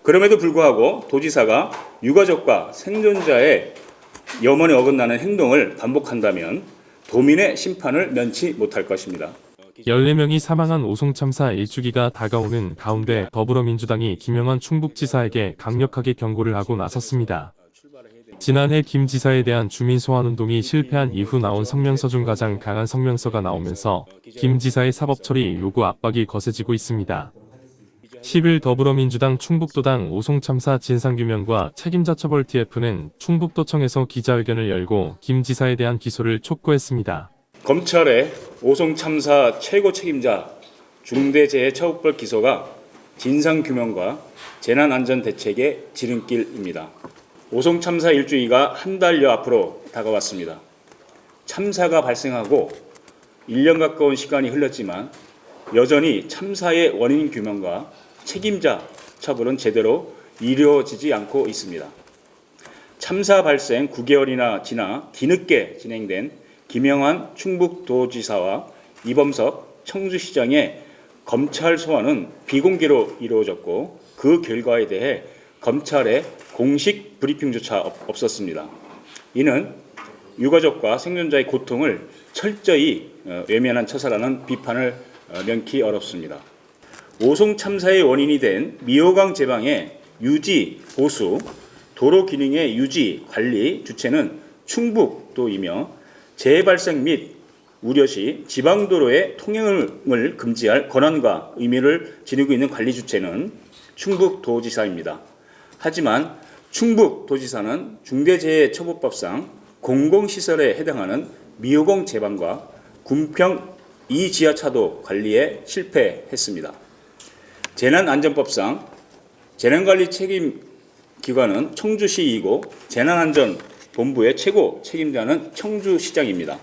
그럼에도 불구하고 도지사가 유가족과 생존자의 염원에 어긋나는 행동을 반복한다면 도민의 심판을 면치 못할 것입니다. 14명이 사망한 오송 참사 일주기가 다가오는 가운데 더불어민주당이 김영환 충북지사에게 강력하게 경고를 하고 나섰습니다. 지난해 김 지사에 대한 주민 소환운동이 실패한 이후 나온 성명서 중 가장 강한 성명서가 나오면서 김 지사의 사법처리 요구 압박이 거세지고 있습니다. 10일 더불어민주당 충북도당 오송 참사 진상규명과 책임자 처벌 TF는 충북도청에서 기자회견을 열고 김 지사에 대한 기소를 촉구했습니다. 검찰의 오송 참사 최고 책임자 중대재해처벌법 기소가 진상규명과 재난안전대책의 지름길입니다. 오송 참사 일주기가 한 달여 앞으로 다가왔습니다. 참사가 발생하고 1년 가까운 시간이 흘렀지만 여전히 참사의 원인 규명과 책임자 처벌은 제대로 이루어지지 않고 있습니다. 참사 발생 9개월이나 지나 뒤늦게 진행된 김영환 충북도지사와 이범석 청주시장의 검찰 소환은 비공개로 이루어졌고 그 결과에 대해 검찰의 공식 브리핑조차 없었습니다. 이는 유가족과 생존자의 고통을 철저히 외면한 처사라는 비판을 명키 어렵습니다. 오송 참사의 원인이 된 미호강 제방의 유지, 보수, 도로 기능의 유지, 관리 주체는 충북도이며 재해 발생 및 우려 시 지방도로의 통행을 금지할 권한과 의무를 지니고 있는 관리 주체는 충북도지사입니다. 하지만 충북도지사는 중대재해처벌법상 공공시설에 해당하는 미호강 제방과 군평 2지하차도 관리에 실패했습니다. 재난안전법상 재난관리 책임기관은 청주시이고 재난안전본부의 최고 책임자는 청주시장입니다.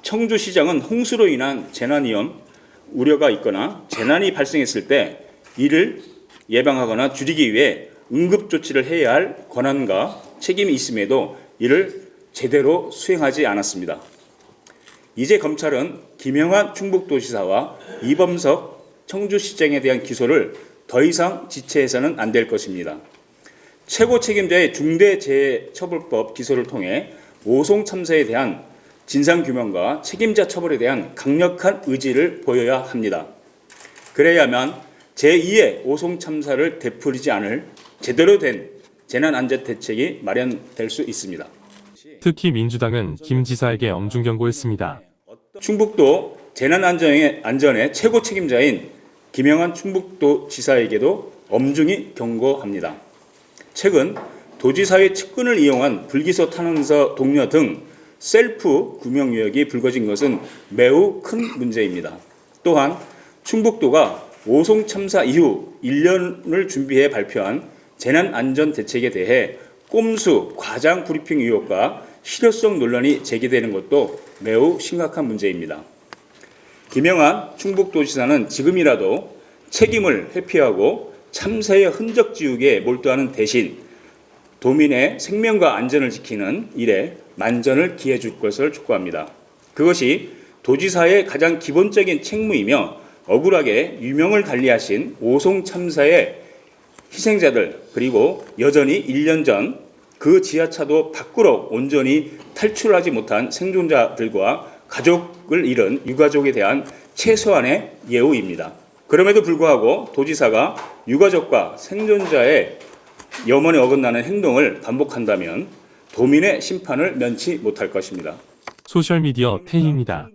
청주시장은 홍수로 인한 재난위험 우려가 있거나 재난이 발생했을 때 이를 예방하거나 줄이기 위해 응급조치를 해야 할 권한과 책임이 있음에도 이를 제대로 수행하지 않았습니다. 이제 검찰은 김영환 충북도지사와 이범석 청주시장에 대한 기소를 더 이상 지체해서는 안 될 것입니다. 최고 책임자의 중대재해처벌법 기소를 통해 오송 참사에 대한 진상규명과 책임자 처벌에 대한 강력한 의지를 보여야 합니다. 그래야만 제2의 오송 참사를 되풀이지 않을 제대로 된 재난안전대책이 마련될 수 있습니다. 특히 민주당은 김 지사에게 엄중 경고했습니다. 충북도 재난안전의 최고 책임자인 김영환 충북도지사에게도 엄중히 경고합니다. 최근 도지사의 측근을 이용한 불기소 탄원서 독려 등 셀프 구명 의혹이 불거진 것은 매우 큰 문제입니다. 또한 충북도가 오송 참사 이후 1년을 준비해 발표한 재난안전대책에 대해 꼼수 과장 브리핑 의혹과 실효성 논란이 제기되는 것도 매우 심각한 문제입니다. 김영환 충북도지사는 지금이라도 책임을 회피하고 참사의 흔적 지우기에 몰두하는 대신 도민의 생명과 안전을 지키는 일에 만전을 기해 줄 것을 촉구합니다. 그것이 도지사의 가장 기본적인 책무이며 억울하게 유명을 달리하신 오송 참사의 희생자들 그리고 여전히 1년 전 그 지하차도 밖으로 온전히 탈출하지 못한 생존자들과 가족을 잃은 유가족에 대한 최소한의 예우입니다. 그럼에도 불구하고 도지사가 유가족과 생존자의 염원에 어긋나는 행동을 반복한다면 도민의 심판을 면치 못할 것입니다. 소셜미디어 태희입니다.